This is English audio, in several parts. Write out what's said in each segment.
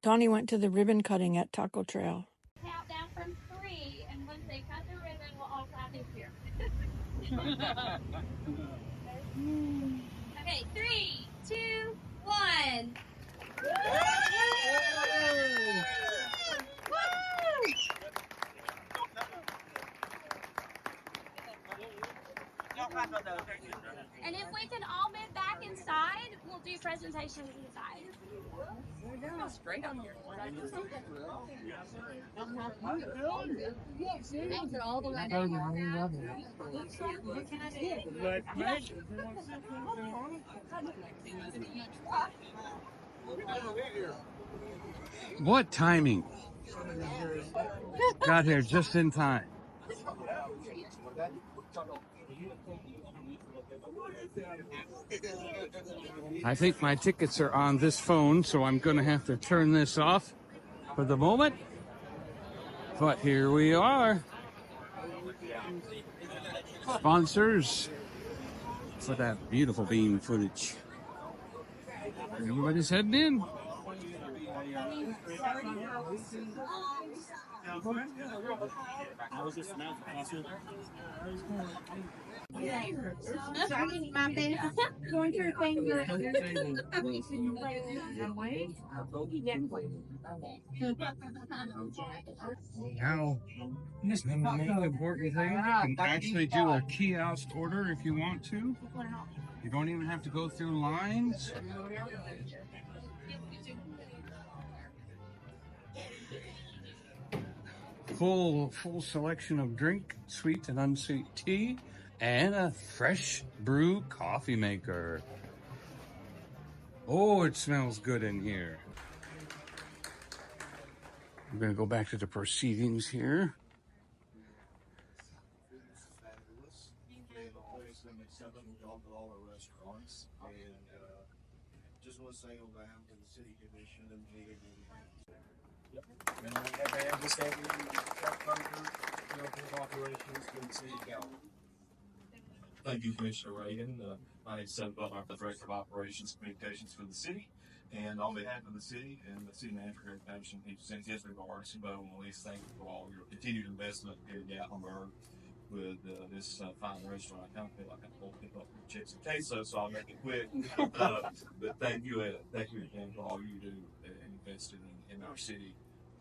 Donny went to the ribbon cutting at Taco Trail. Count down from 3, and once they cut the ribbon, we'll all clap in here. Okay, 3, 2, 1. And if we can all move back inside, we'll do presentations inside. It's great up here. All the way down. What timing? Got here just in time. I think my tickets are on this phone, so I'm going to have to turn this off for the moment. But here we are. Sponsors for that beautiful bean footage. Everybody's heading in. Now, this is the important thing. You can actually do a kiosk order if you want to. You don't even have to go through lines. Full selection of drink, sweet and unsweet tea, and a fresh brew coffee maker. Oh, it smells good in here. I'm going to go back to the proceedings here. All our restaurants, and just want to say on behalf of the city commission and meeting. And I have just had operations for the city council. Thank you, Commissioner Reagan. My name is Seth Butler. I'm the Director of Operations Communications for the city. And on behalf of the city and the city manager here at Patterson, he presents his regards. But I want to at least thank you for all your continued investment here at Gatlinburg with this fine restaurant. I kind of feel like I'm going to pick up chips and queso, so I'll make it quick. But thank you again for all you do and invested in our city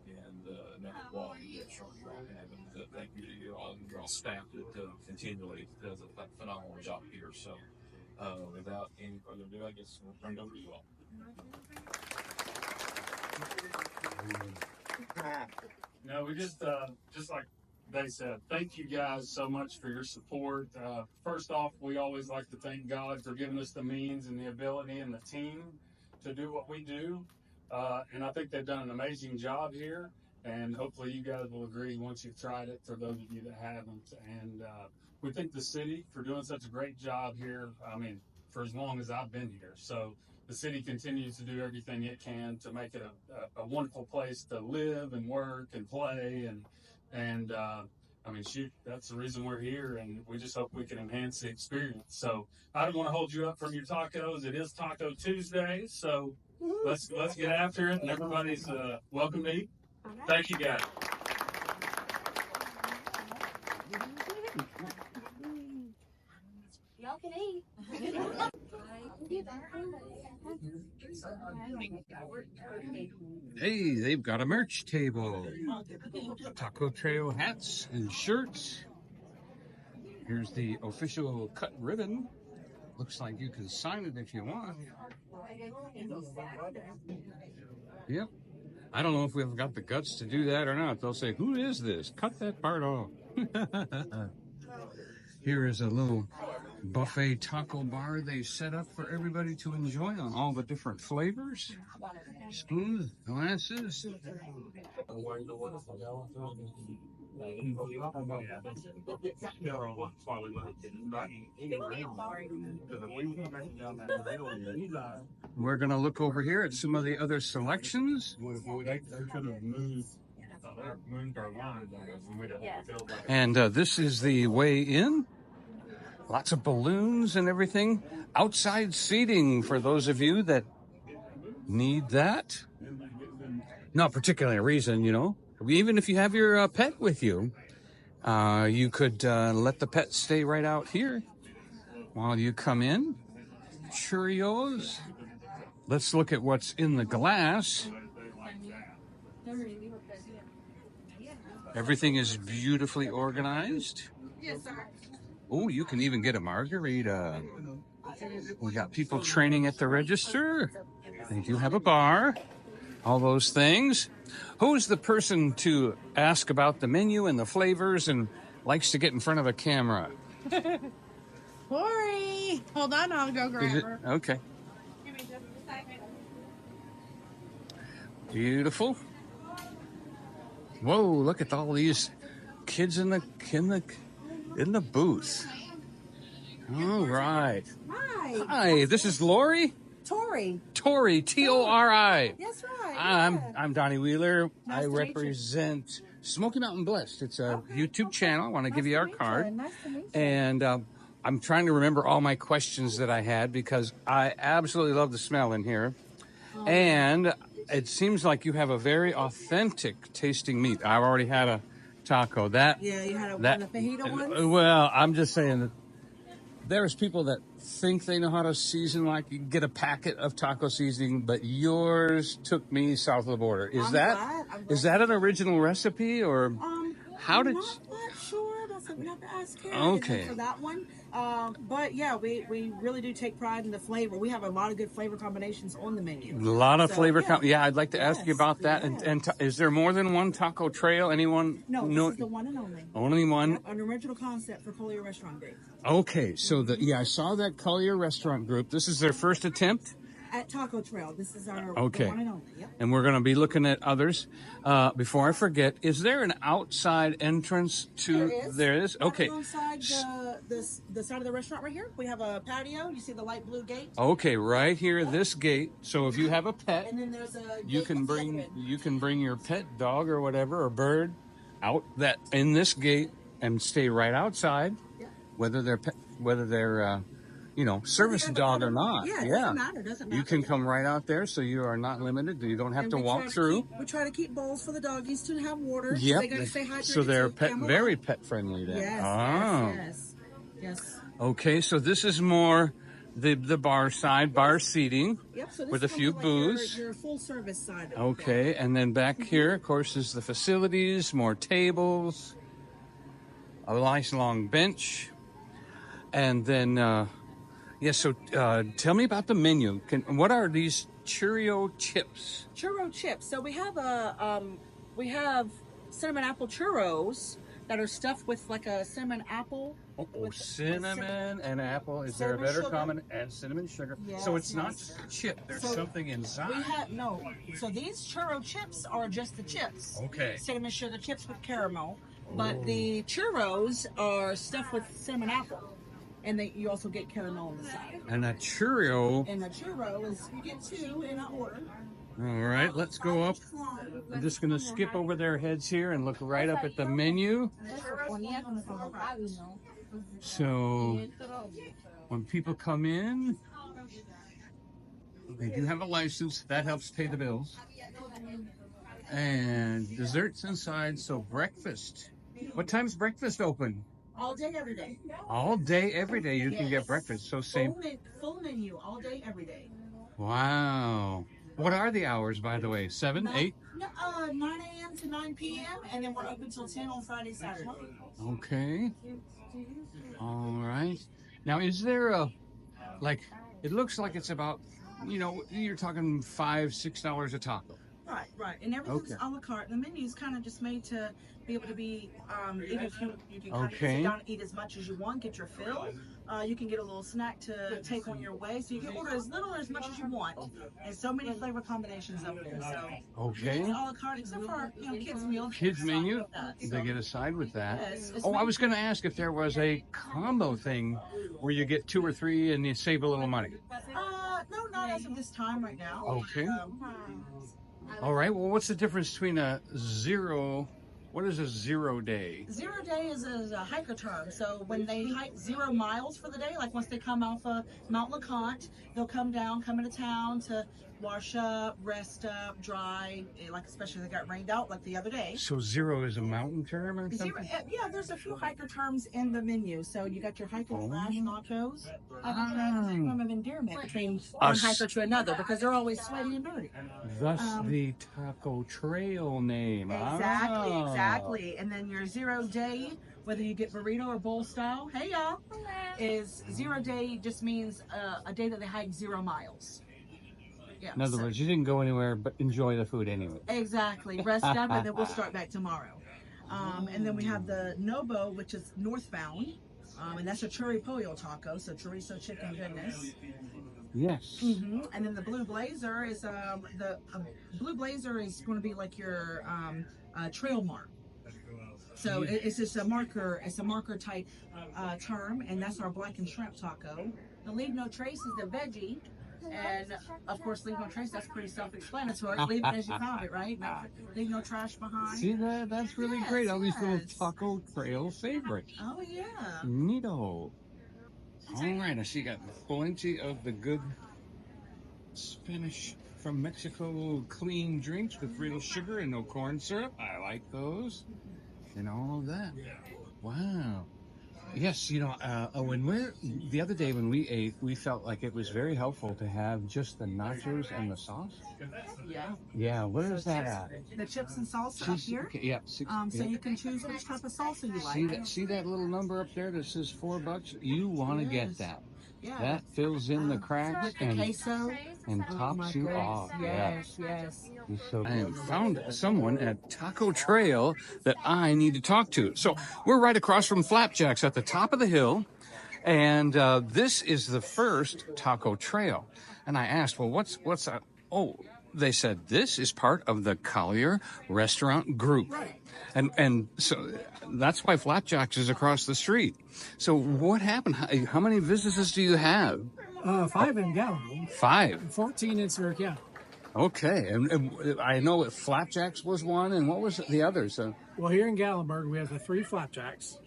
and the quality restaurant you all have. And thank you to you all and your all staff that continually does a phenomenal job here. So without any further ado, I guess we'll turn it over to you all. No, we just like they said, thank you guys so much for your support. First off, we always like to thank God for giving us the means and the ability and the team to do what we do. And I think they've done an amazing job here. And hopefully you guys will agree once you've tried it, for those of you that haven't. And we thank the city for doing such a great job here. I mean, for as long as I've been here. So the city continues to do everything it can to make it a wonderful place to live and work and play. And I mean, shoot, that's the reason we're here, and we just hope we can enhance the experience. So I don't want to hold you up from your tacos. It is Taco Tuesday, so let's get after it, and everybody's welcome to eat. Thank you, guys. Y'all can eat. Hey, they've got a merch table. Taco Trail hats and shirts. Here's the official cut ribbon. Looks like you can sign it if you want. Yep. I don't know if we've got the guts to do that or not. They'll say, who is this? Cut that part off. Here is a little buffet taco bar they set up for everybody to enjoy on all the different flavors. Spoons, glasses. We're going to look over here at some of the other selections. And this is the way in. Lots of balloons and everything. Outside seating for those of you that need that. not particularly a reason, you know. Even if you have your pet with you, you could let the pet stay right out here while you come in. Cheerios. Let's look at what's in the glass. Everything is beautifully organized. Oh, you can even get a margarita. We got people training at the register. They do have a bar. All those things. Who's the person to ask about the menu and the flavors and likes to get in front of a camera? Lori! Hold on, I'll go grab her. Okay. Beautiful. Whoa, look at all these kids in the booth. All right. Hi, this is Lori? Tori. Tori, Tori. That's right. I'm Donnie Wheeler. Nice I to meet you. represent Smoky Mountain Blessed. It's a YouTube channel. I want to give you our card. Nice to meet you. And I'm trying to remember all my questions that I had because I absolutely love the smell in here. And it seems like you have a very authentic tasting meat. I've already had a taco. Yeah, you had one of the fajita ones? Well, I'm just saying that there's people that think they know how to season, like you get a packet of taco seasoning, but yours took me south of the border. Is I'm that glad. an original recipe, or how did? I'm not sure. That's something you have to ask Karen Okay. for that one. But yeah, we really do take pride in the flavor. We have a lot of good flavor combinations on the menu. A lot of So, flavor. yeah. I'd like to ask you about that. Yes. And is there more than one taco trail? Anyone? No, this is the one and only. Only one. Yep, an original concept for Collier Restaurant Group. Okay, so I saw that Collier Restaurant Group. This is their first attempt. At Taco Trail, this is our Okay. the one and only. Yep. And we're going to be looking at others. Before I forget, is there an outside entrance to? There is. Right Okay. alongside the side of the restaurant right here, we have a patio. You see the light blue gate. Okay, right here, this gate. So if you have a pet, And then there's a you gate can at the bring other end. your pet dog or whatever or bird out that in this gate and stay right outside, Yeah. whether they're service dog or not. Yeah, it doesn't matter. You can come right out there, so you are not limited. You don't have And to we walk try through. We try to keep bowls for the doggies to have water. Yep. They gotta stay hydrated. So they're very Camelot. pet friendly then. Yes. Okay, so this is more the bar side, bar seating. Yep. So this With a is few like booths. Your full service side. Okay, and then back here, of course, is the facilities, more tables, a nice long bench, and then, so tell me about the menu. What are these Cheerio chips? Churro chips. So we have cinnamon apple churros that are stuffed with like a cinnamon apple. with Cinnamon and apple. Is there a cinnamon better sugar. common? And cinnamon sugar. Yes, So it's not yes. just a chip. There's So something inside. We have So these churro chips are just the chips. Okay. Cinnamon sugar chips with caramel, but the churros are stuffed with cinnamon apple, and you also get caramel on the side. And a Cheerio. And the churro is you get two in an order. All right, let's go up. I'm just going to skip over their heads here and look right up at the menu. So when people come in, they do have a license. That helps pay the bills. And desserts inside, so breakfast. What time's breakfast open? All day, every day. All day, every day you can get Yes. breakfast. So same. Full menu, all day, every day. Wow. What are the hours, by the way? 7, 8? 9 a.m. to 9 p.m. and then we're open till 10 on Friday, Saturday. Okay. All right. Now, is there it looks like it's about, you're talking $5, $6 a taco. Right. And everything's Okay. a la carte. The menu's kind of just made to be able to be, even if you can kind of Okay. sit down and eat as much as you want, get your fill. You can get a little snack to take on your way. So you can order as little or as much as you want. And so many flavor combinations up there. So Okay. it's a la carte, except for our kids' meal. Kids menu, With that, so. they get a side with that. Yes, it's I was going to ask if there was a combo thing where you get 2 or 3 and you save a little money. No, not as of this time right now. Okay. All right. Well, what's the difference between what is a 0 day? 0 day is a hiker term. So when they hike 0 miles for the day, like once they come off of Mount LeConte, they'll come into town to wash up, rest up, dry, like especially if they got rained out like the other day. So zero is a mountain term or Zero, something? yeah, there's a few hiker terms in the menu. So you got your hiker slash nachos. Ah. Form of endearment between one hiker to another because they're always sweaty and dirty. Thus the Taco Trail name. Exactly. And then your 0 day, whether you get burrito or bowl style, hey y'all, is 0 day just means a day that they hike 0 miles. Yeah, In other words, you didn't go anywhere but enjoy the food anyway. Exactly. Rest up and then we'll start back tomorrow. And then we have the Nobo, which is northbound. And that's a churri pollo taco, so chorizo chicken goodness. Yes. And then the Blue Blazer is Blue Blazer is going to be like your trail mark. So it's just a marker. It's a marker type term, and that's our black and shrimp taco. The Leave No Trace is the veggie. And of course, leave no trace, that's pretty self-explanatory. Leave it as you found it, right? Leave no trash behind. See that? That's really great. All these little Taco Trail favorites. Oh, yeah. Neato. All right, I see you got plenty of the good Spanish from Mexico clean drinks with real sugar and no corn syrup. I like those. And all of that. Wow. Yes, you know, the other day when we ate, we felt like it was very helpful to have just the nachos and the sauce. Yeah. Yeah, where is that at? The chips and salsa up here. Okay, yeah. So you can choose which type of salsa you like. See that little number up there that says $4? You want to get that. Yeah. That fills in the cracks With the queso. and tops you off. Yes. So I found someone at Taco Trail that I need to talk to. So we're right across from Flapjack's at the top of the hill, and this is the first Taco Trail. And I asked, well, what's that? Oh, they said this is part of the Collier Restaurant Group. Right. And so that's why Flapjack's is across the street. So what happened? How many businesses do you have? 5 in Gatlinburg. 5. 14 in Sevierville County. Okay, and I know that Flapjack's was one, and what was the others? Well, here in Gatlinburg, we have the 3 Flapjacks.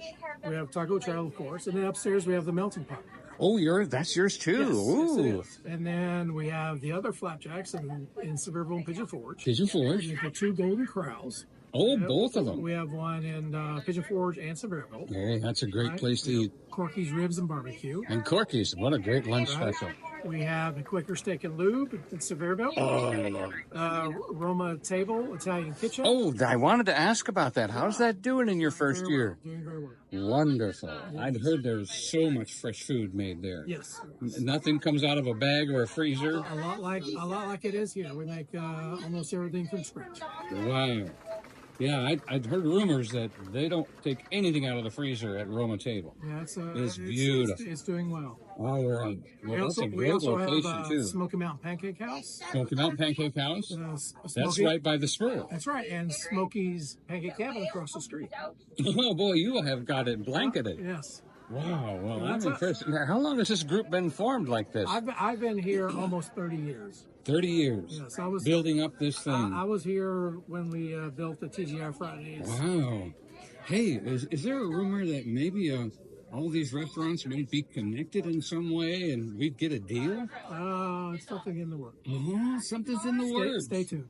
We have Taco Trail, of course, and then upstairs we have the Melting Pot. Oh, that's yours too. Yes, Ooh. yes, it is. And then we have the other Flapjacks in Sevierville and Pigeon Forge. Pigeon Forge. We have 2 Golden Corrals. Oh, both of them. We have one in Pigeon Forge and Sevierville. Hey, that's a great place to eat. Corky's Ribs and Barbecue. And Corky's, what a great lunch special. We have the Quaker Steak and Lube in Sevierville. Roma Table Italian Kitchen. Oh, I wanted to ask about that. How's that doing in your first year? Doing very well. Wonderful. I'd heard there's so much fresh food made there. Yes. Nothing comes out of a bag or a freezer. A lot like it is here. We make almost everything from scratch. Wow. Yeah, I'd heard rumors that they don't take anything out of the freezer at Roma Table. Yeah, it's beautiful. It's doing well. All right. Well, that's a We great also location, have too. Smoky Mountain Pancake House. Smoky Mountain Pancake House? That's Smoky, right by the spur. That's right, and Smoky's Pancake Cabin across the street. Oh, boy, you have got it blanketed. Yes. Wow, well, I'm impressed. Now, how long has this group been formed like this? I've been here almost 30 years. 30 years. Yes, I was building up this thing. I was here when we built the TGI Fridays. Wow. Hey, is there a rumor that maybe all these restaurants might be connected in some way and we'd get a deal? It's something in the works. Oh, something's in the works. Stay tuned.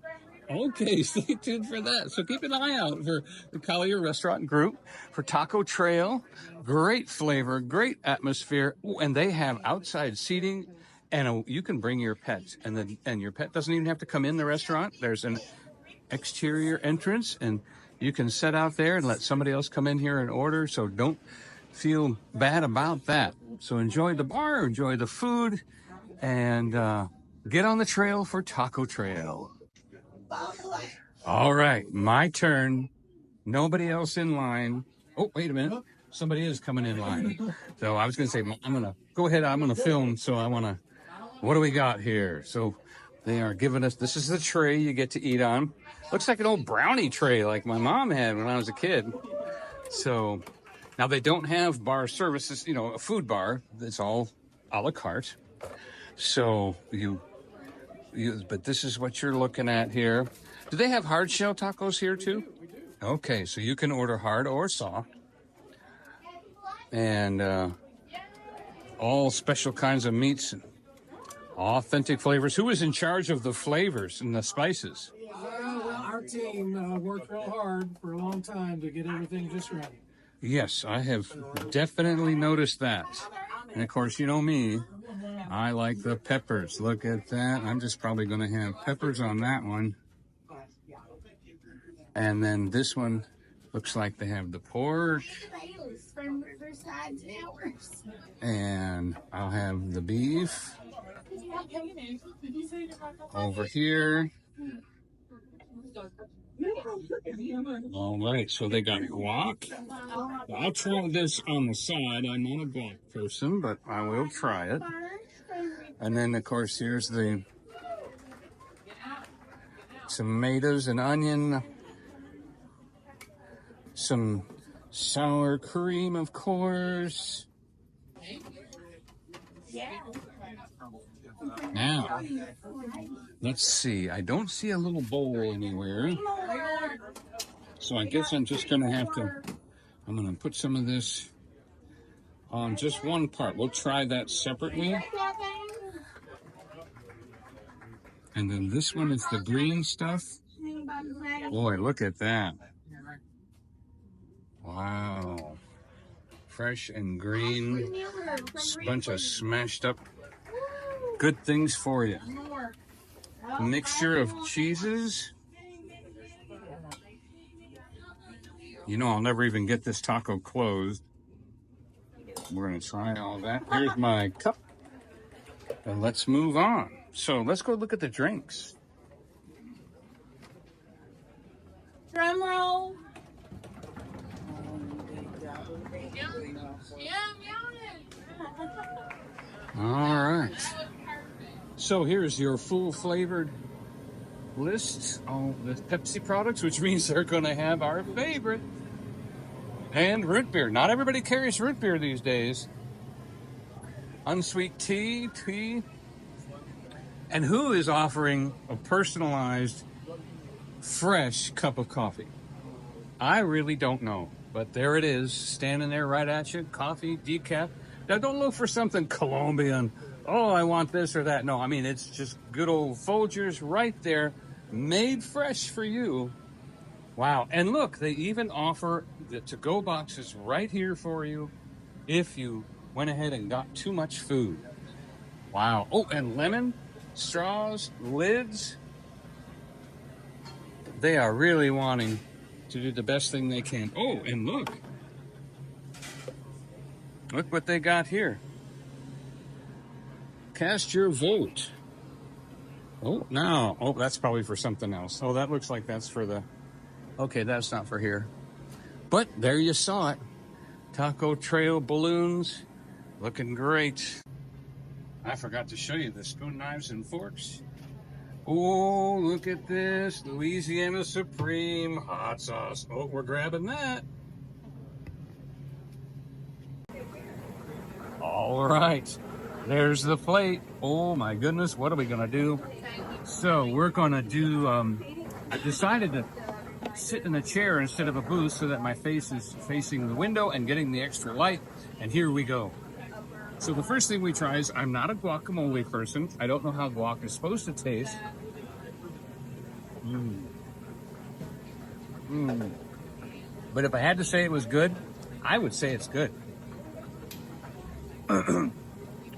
Okay, stay tuned for that. So keep an eye out for the Collier Restaurant Group, for Taco Trail. Great flavor, great atmosphere, and they have outside seating, and you can bring your pet, and your pet doesn't even have to come in the restaurant. There's an exterior entrance, and you can sit out there and let somebody else come in here and order, so don't feel bad about that. So enjoy the bar, enjoy the food, and get on the trail for Taco Trail. All right, my turn. Nobody else in line. Oh, wait a minute. Somebody is coming in line. So I was going to say, I'm going to go ahead. I'm going to film. So I want to, what do we got here? So they are giving us, this is the tray you get to eat on. Looks like an old brownie tray like my mom had when I was a kid. So now they don't have bar services, a food bar. It's all a la carte. So but this is what you're looking at here. Do they have hard shell tacos here too? We do. Okay, so you can order hard or soft. And all special kinds of meats. Authentic flavors. Who is in charge of the flavors and the spices? Well, our team worked real hard for a long time to get everything just right. Yes, I have definitely noticed that. And of course, you know me, I like the peppers. Look at that. I'm just probably going to have peppers on that one. And then this one looks like they have the pork. And I'll have the beef over here. All right, so they got guac. I'll try this on the side. I'm not a guac person, but I will try it. And then, of course, here's the tomatoes and onion. Some sour cream, of course. Now, let's see. I don't see a little bowl anywhere. So I guess I'm just going to have to, I'm going to put some of this on just one part. We'll try that separately. And then this one is the green stuff. Boy, look at that. Wow. Fresh and green. Bunch of smashed up good things for you. A mixture of cheeses. You know, I'll never even get this taco closed. We're going to try all that. Here's my cup. And let's move on. So let's go look at the drinks. Drum roll. All right. So here's your full flavored list of the Pepsi products, which means they're going to have our favorite. And root beer. Not everybody carries root beer these days. Unsweet tea. And who is offering a personalized, fresh cup of coffee? I really don't know. But there it is, standing there right at you. Coffee, decaf. Now, don't look for something Colombian. Oh, I want this or that. No, I mean, it's just good old Folgers right there, made fresh for you. Wow. And look, they even offer the to-go boxes right here for you if you went ahead and got too much food. Wow. Oh, and lemon, straws, lids. They are really wanting to do the best thing they can. Oh, and look. Look what they got here. Cast your vote. Oh, no. Oh, that's probably for something else. Oh, that looks like that's for the... Okay, that's not for here. But there you saw it. Taco Trail balloons. Looking great. I forgot to show you the spoon, knives, and forks. Oh, look at this. Louisiana Supreme hot sauce. Oh, we're grabbing that. All right. There's the plate. Oh, my goodness. What are we going to do? So we're going to do... I decided to sit in a chair instead of a booth so that my face is facing the window and getting the extra light. And here we go. So the first thing we try is, I'm not a guacamole person. I don't know how guac is supposed to taste. But if I had to say it was good, I would say it's good.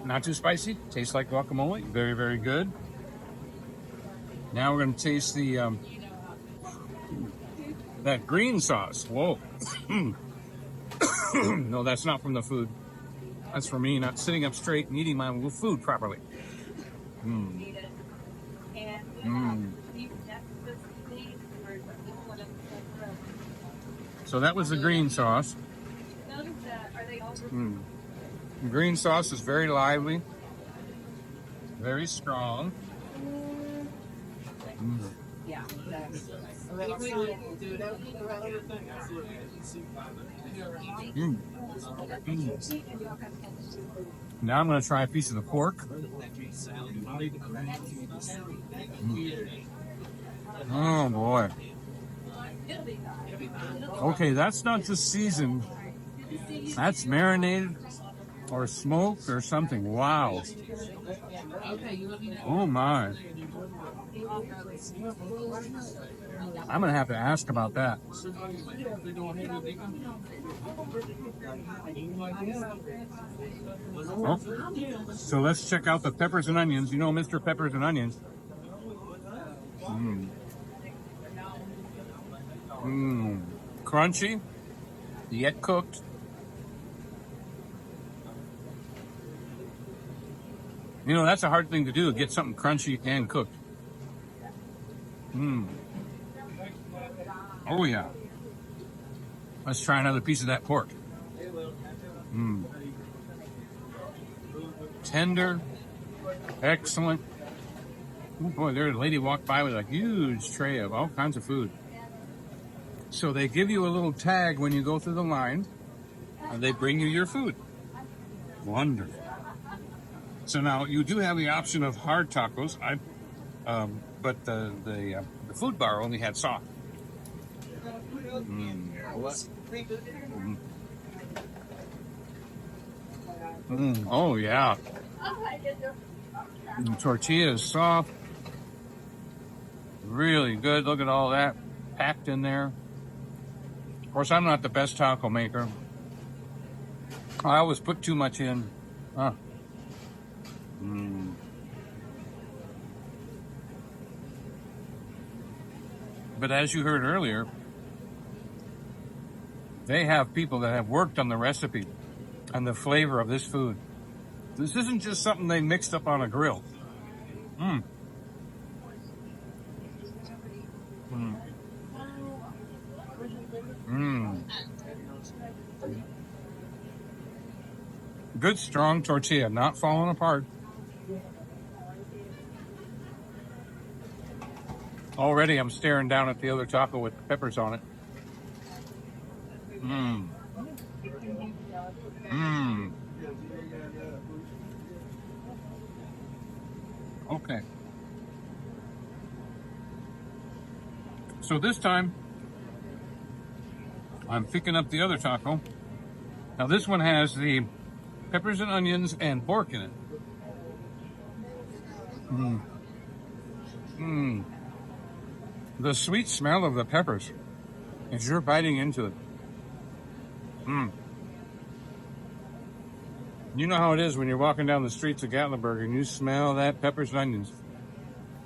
Not too spicy. Tastes like guacamole. Very, very good. Now we're going to taste the that green sauce. Whoa. No, that's not from the food. That's for me not sitting up straight and eating my food properly. So that was the green sauce. The green sauce is very lively, very strong. Now I'm going to try a piece of the pork. Oh boy. Okay, that's not just seasoned. That's marinated or smoked or something. Wow. Oh my. I'm gonna have to ask about that. Oh, so let's check out the peppers and onions. You know, Mr. Peppers and Onions. Crunchy, yet cooked. You know, that's a hard thing to do, get something crunchy and cooked. Oh yeah. Let's try another piece of that pork. Tender, excellent. Oh boy, there's a lady walked by with a huge tray of all kinds of food. So they give you a little tag when you go through the line, and they bring you your food. Wonderful. So now you do have the option of hard tacos, but the food bar only had soft. Oh yeah. The tortilla is soft, really good. Look at all that packed in there. Of course, I'm not the best taco maker. I always put too much in. But as you heard earlier, they have people that have worked on the recipe and the flavor of this food. This isn't just something they mixed up on a grill. Good strong tortilla, not falling apart. Already I'm staring down at the other taco with peppers on it. Okay. So this time, I'm picking up the other taco. Now this one has the peppers and onions and pork in it. The sweet smell of the peppers as you're biting into it. You know how it is when you're walking down the streets of Gatlinburg and you smell that peppers and onions.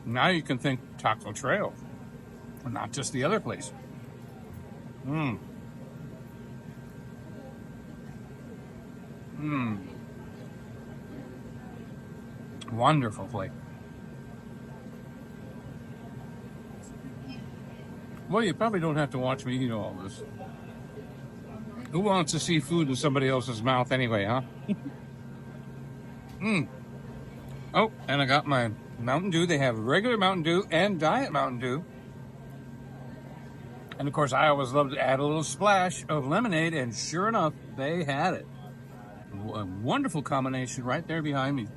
Now you can think Taco Trail, not just the other place. Wonderful flavor. Well, you probably don't have to watch me eat all this. Who wants to see food in somebody else's mouth anyway, huh? Oh, and I got my Mountain Dew. They have regular Mountain Dew and Diet Mountain Dew. And of course, I always love to add a little splash of lemonade, and sure enough, they had it. A wonderful combination right there behind me.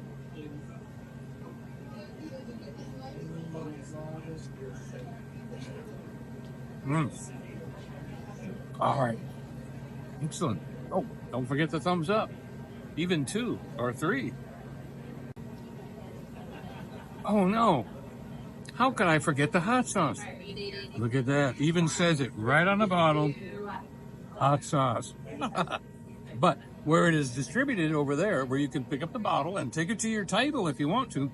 All right. Excellent. Oh, don't forget the thumbs up. Even 2 or 3. Oh no. How could I forget the hot sauce? Look at that. Even says it right on the bottle. Hot sauce. But where it is distributed over there, where you can pick up the bottle and take it to your table if you want to.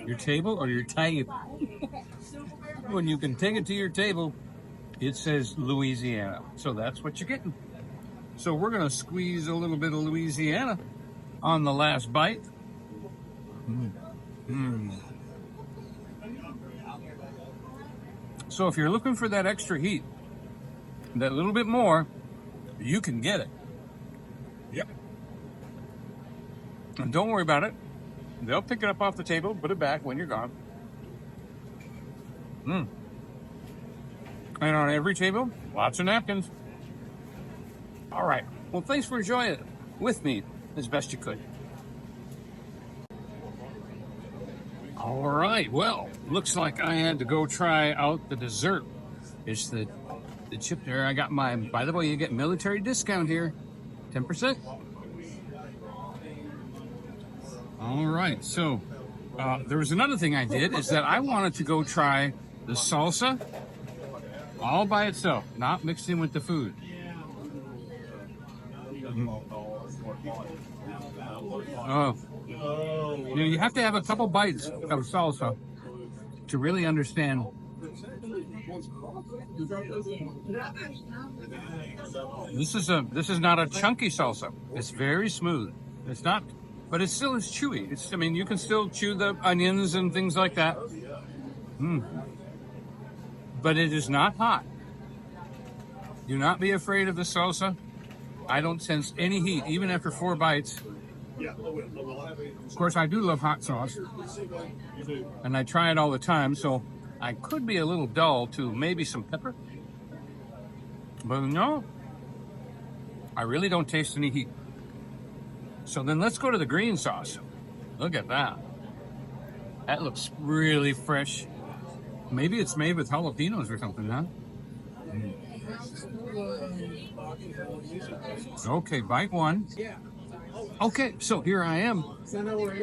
Your table or your table. When you can take it to your table, it says Louisiana. So that's what you're getting. So we're going to squeeze a little bit of Louisiana on the last bite. So if you're looking for that extra heat, that little bit more, you can get it. Yep. And don't worry about it. They'll pick it up off the table, put it back when you're gone. And on every table, lots of napkins. All right. Well, thanks for enjoying it with me as best you could. All right. Well, looks like I had to go try out the dessert. It's the chip there. I got my, by the way, you get military discount here, 10%. All right, so there was another thing I did, is that I wanted to go try the salsa all by itself, not mixed in with the food. Oh, you have to have a couple bites of salsa to really understand. This is not a chunky salsa. It's very smooth. It's not, but it still is chewy. I mean, you can still chew the onions and things like that. But it is not hot. Do not be afraid of the salsa. I don't sense any heat, even after 4 bites. Of course, I do love hot sauce, and I try it all the time, so I could be a little dull to maybe some pepper. But no, I really don't taste any heat. So then let's go to the green sauce. Look at that. That looks really fresh. Maybe it's made with jalapenos or something, huh? Okay, bite 1. Okay, so here I am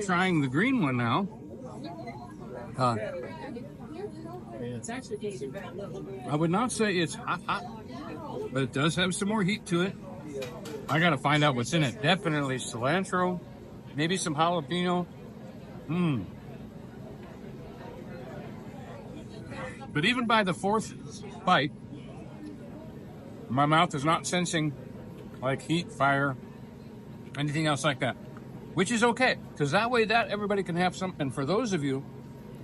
trying the green one now. I would not say it's hot, but it does have some more heat to it. I gotta find out what's in it. Definitely cilantro, maybe some jalapeno. But even by the 4th bite, my mouth is not sensing like heat, fire, anything else like that, which is okay, because that way everybody can have some. And for those of you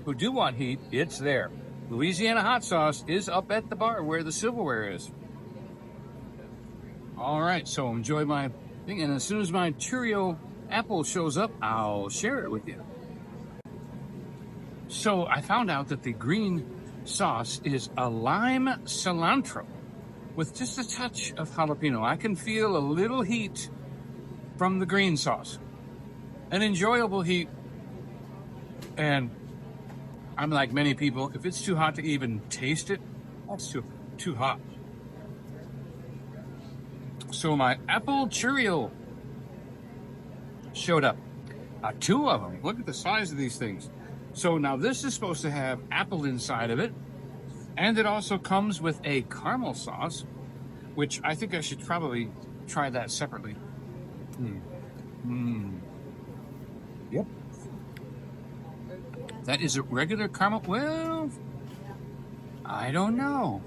who do want heat, it's there. Louisiana hot sauce is up at the bar where the silverware is. All right, so enjoy my thing, and as soon as my Cheerio apple shows up, I'll share it with you. So I found out that the green sauce is a lime cilantro with just a touch of jalapeno. I can feel a little heat from the green sauce, an enjoyable heat. And I'm like many people, if it's too hot to even taste it, that's too hot. So my apple Cheerio showed up. 2 of them. Look at the size of these things. So now this is supposed to have apple inside of it, and it also comes with a caramel sauce, which I think I should probably try that separately. Yep. That is a regular caramel. Well, I don't know.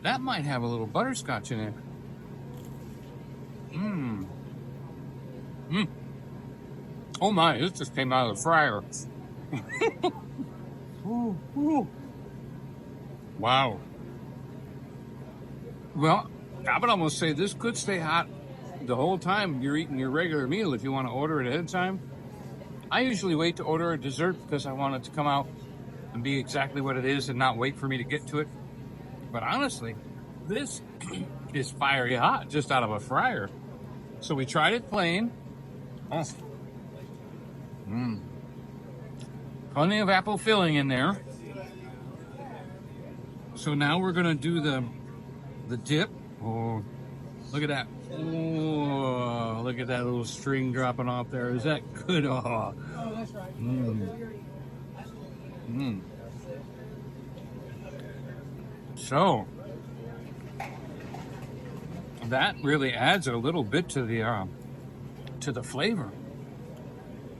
That might have a little butterscotch in it. Oh my, this just came out of the fryer. Ooh. Wow. Well, I would almost say this could stay hot the whole time you're eating your regular meal if you want to order it ahead of time. I usually wait to order a dessert because I want it to come out and be exactly what it is and not wait for me to get to it. But honestly, this is fiery hot just out of a fryer. So we tried it plain. Plenty of apple filling in there. So now we're gonna do the dip. Oh, look at that. Oh, look at that little string dropping off there. Is that good? Oh, that's right. So that really adds a little bit to the flavor.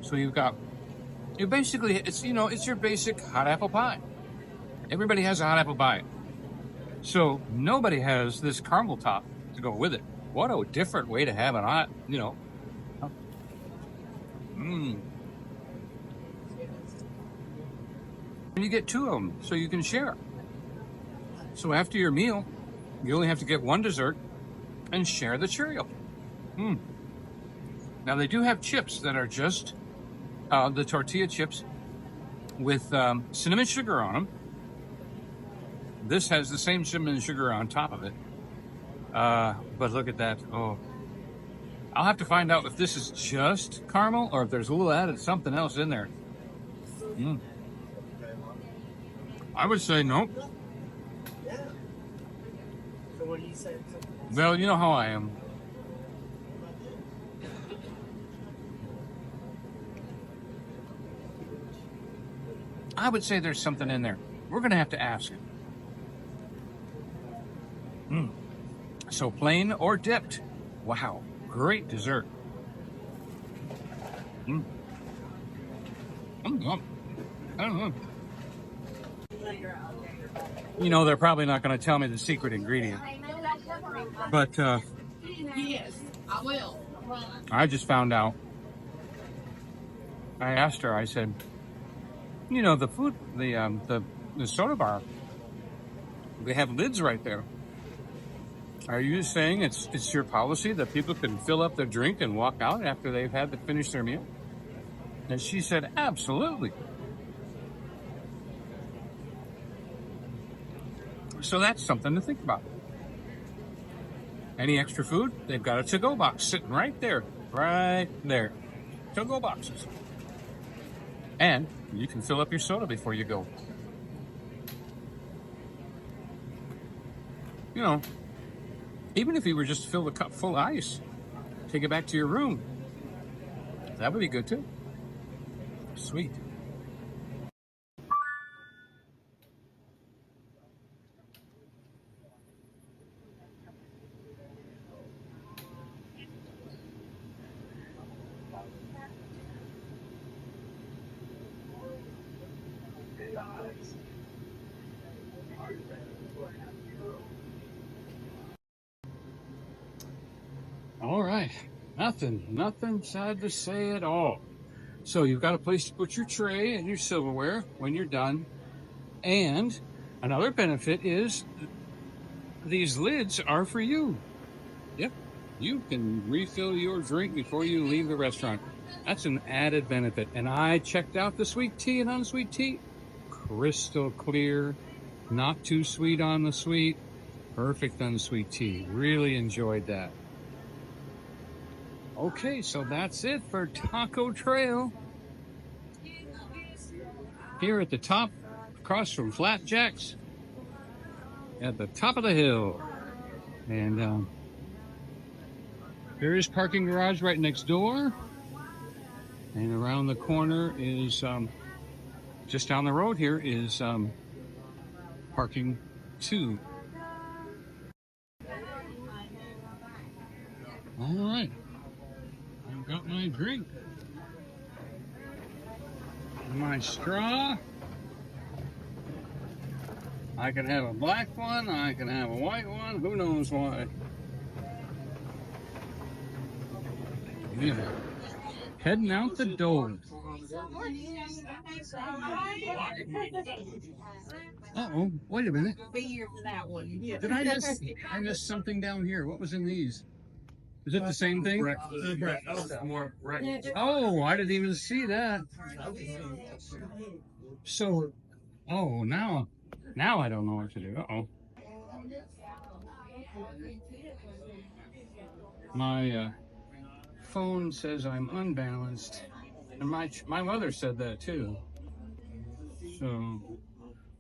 So you basically, it's your basic hot apple pie. Everybody has a hot apple pie. So nobody has this caramel top to go with it. What a different way to have a hot, And you get 2 of them, so you can share. So after your meal, you only have to get 1 dessert and share the Cheerio. Now they do have chips that are just the tortilla chips with cinnamon sugar on them. This has the same cinnamon sugar on top of it. But look at that. Oh, I'll have to find out if this is just caramel or if there's a little added something else in there. I would say nope. So what do you say? Well, you know how I am. I would say there's something in there. We're going to have to ask. So plain or dipped. Wow, great dessert. I don't know. You know, they're probably not going to tell me the secret ingredient. But Yes, I will. I just found out. I asked her, I said, you know, the food, the soda bar, they have lids right there. Are you saying it's your policy that people can fill up their drink and walk out after they've had to finish their meal? And she said, absolutely. So that's something to think about. Any extra food? They've got a to-go box sitting right there. Right there. To-go boxes. And you can fill up your soda before you go. You know, even if you were just to fill the cup full of ice, take it back to your room. That would be good too. Sweet. All right, nothing sad to say at all. So you've got a place to put your tray and your silverware when you're done. And another benefit is these lids are for you. Yep, you can refill your drink before you leave the restaurant. That's an added benefit. And I checked out the sweet tea and unsweet tea. Crystal clear, not too sweet on the sweet, perfect unsweet tea. Really enjoyed that. Okay, so that's it for Taco Trail. Here at the top, across from Flapjacks, at the top of the hill. And there is parking garage right next door. And around the corner is, just down the road here is parking 2. All right. I've got my drink, my straw. I can have a black one, I can have a white one, who knows why. Yeah. Heading out the door. Uh-oh, wait a minute. Be here for that one. Did I miss something down here? What was in these? Is it the same thing? Breakfast. More breakfast. Oh, I didn't even see that. So, oh, now I don't know what to do. Uh-oh. My phone says I'm unbalanced. And my mother said that too. So,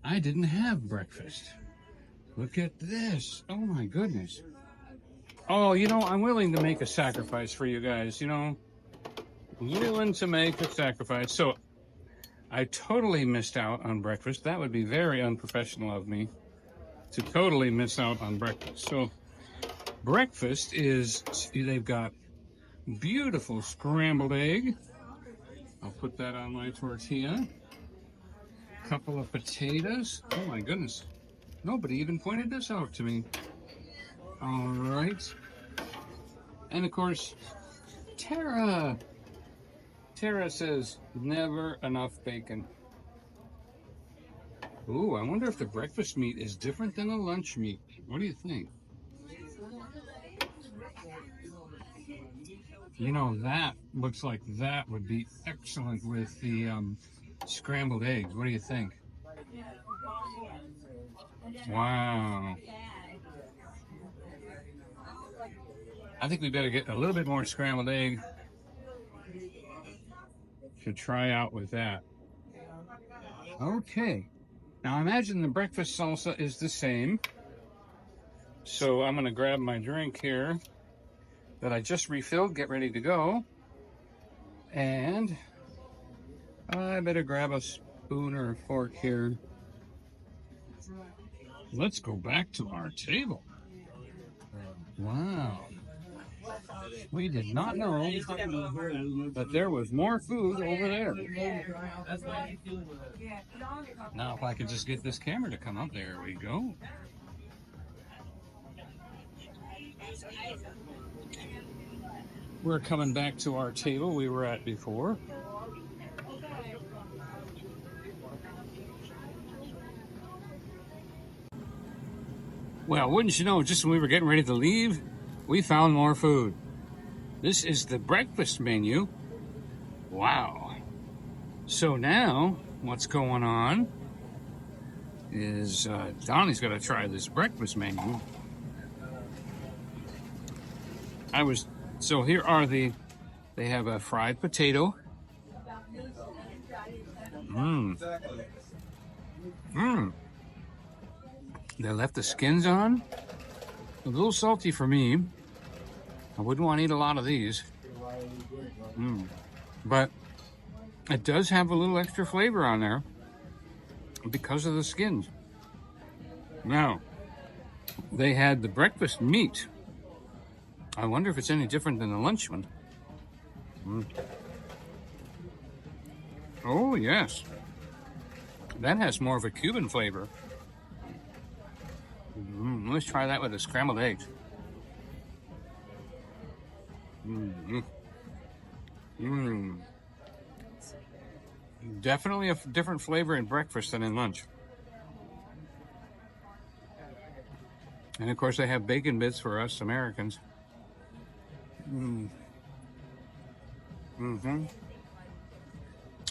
I didn't have breakfast. Look at this. Oh my goodness. Oh, you know, I'm willing to make a sacrifice for you guys, you know. Willing to make a sacrifice. So, I totally missed out on breakfast. That would be very unprofessional of me to totally miss out on breakfast. So, breakfast is, they've got beautiful scrambled egg. I'll put that on my tortilla. Couple of potatoes. Oh my goodness. Nobody even pointed this out to me. All right. And of course, Tara. Tara says, never enough bacon. Ooh, I wonder if the breakfast meat is different than the lunch meat. What do you think? You know, that looks like that would be excellent with the scrambled eggs. What do you think? Wow. I think we better get a little bit more scrambled egg to try out with that. Okay. Now imagine the breakfast salsa is the same. So I'm going to grab my drink here that I just refilled, get ready to go. And I better grab a spoon or a fork here. Let's go back to our table. Wow. We did not know that there was more food over there. Now, if I could just get this camera to come up, there we go. We're coming back to our table we were at before. Well, wouldn't you know, just when we were getting ready to leave, we found more food. This is the breakfast menu. Wow. So now, what's going on is Donnie's got to try this breakfast menu. So here are they have a fried potato. They left the skins on. A little salty for me. I wouldn't want to eat a lot of these. But it does have a little extra flavor on there because of the skins. Now, they had the breakfast meat. I wonder if it's any different than the lunch one. Oh, yes. That has more of a Cuban flavor. Let's try that with the scrambled eggs. Definitely a different flavor in breakfast than in lunch. And of course they have bacon bits for us Americans.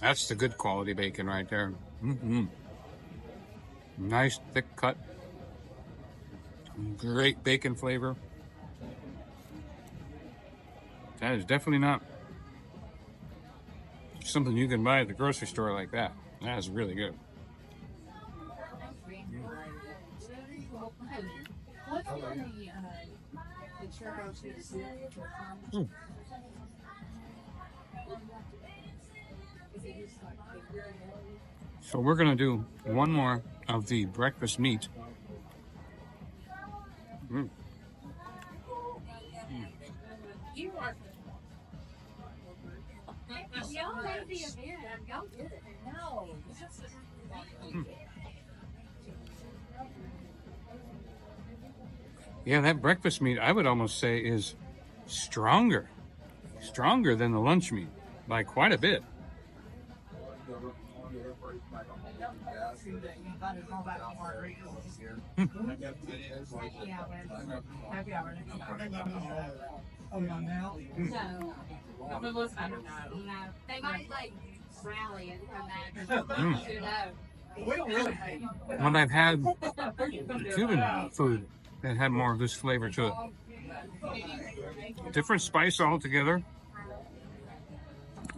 That's the good quality bacon right there. Nice thick cut. Great bacon flavor. That is definitely not something you can buy at the grocery store like that. That is really good. So we're going to do one more of the breakfast meat. Yeah, that breakfast meat, I would almost say, is stronger than the lunch meat by quite a bit. They might like rally and come back. When I've had Cuban food that had more of this flavor to it. Different spice altogether.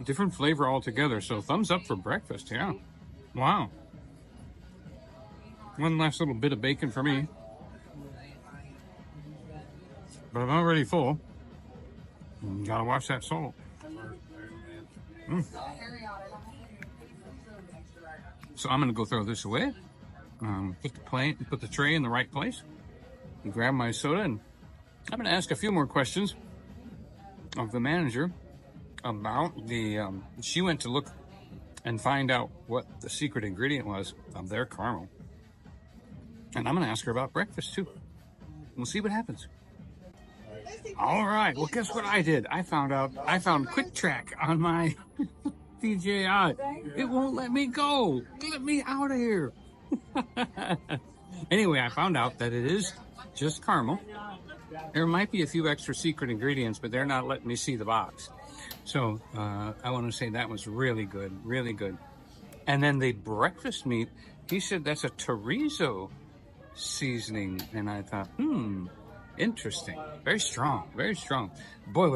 Different flavor altogether. So thumbs up for breakfast, yeah. Wow. One last little bit of bacon for me. But I'm already full. Gotta watch that salt. So I'm gonna go throw this away. Put the tray in the right place. And grab my soda, and I'm gonna ask a few more questions of the manager about the. She went to look and find out what the secret ingredient was of their caramel, and I'm gonna ask her about breakfast too. We'll see what happens. All right. Well, guess what I did? I found Quick Track on my DJI. It won't let me go. Let me out of here. Anyway, I found out that it is just caramel. There might be a few extra secret ingredients, but they're not letting me see the box. So I want to say that was really good, really good. And then the breakfast meat, he said that's a chorizo seasoning, and I thought, interesting. Very strong, very strong. Boy,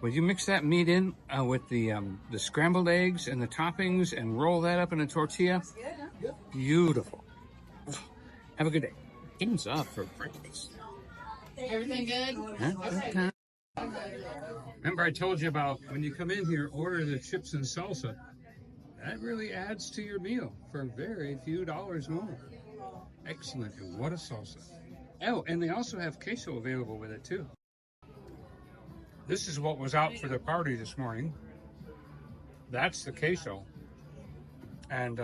when you mix that meat in with the scrambled eggs and the toppings and roll that up in a tortilla, beautiful. Have a good day. Thumbs up for breakfast. Everything good? Remember I told you about when you come in here, order the chips and salsa. That really adds to your meal for very few dollars more. Excellent. And what a salsa. Oh, and they also have queso available with it too. This is what was out for the party this morning. That's the queso. And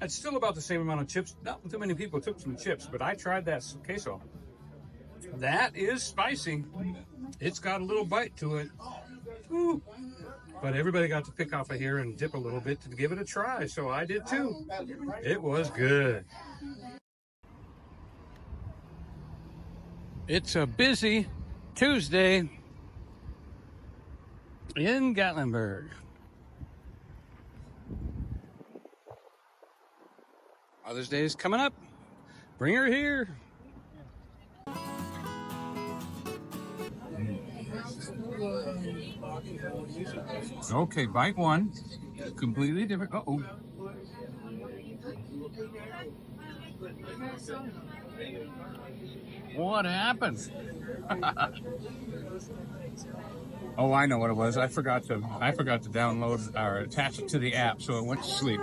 it's still about the same amount of chips. Not too many people took some chips, but I tried that queso. That is spicy. It's got a little bite to it. Woo. But everybody got to pick off of here and dip a little bit to give it a try, so I did too. It was good. It's a busy Tuesday in Gatlinburg. Mother's Day is coming up. Bring her here. Okay, bite one. Completely different. Uh-oh. What happened? Oh, I know what it was. I forgot to download or attach it to the app, so it went to sleep.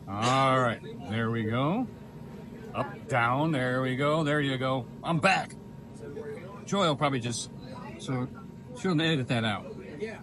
All right, there we go. Up, down, there we go. There you go. I'm back. Joy will probably so she'll edit that out. Yeah.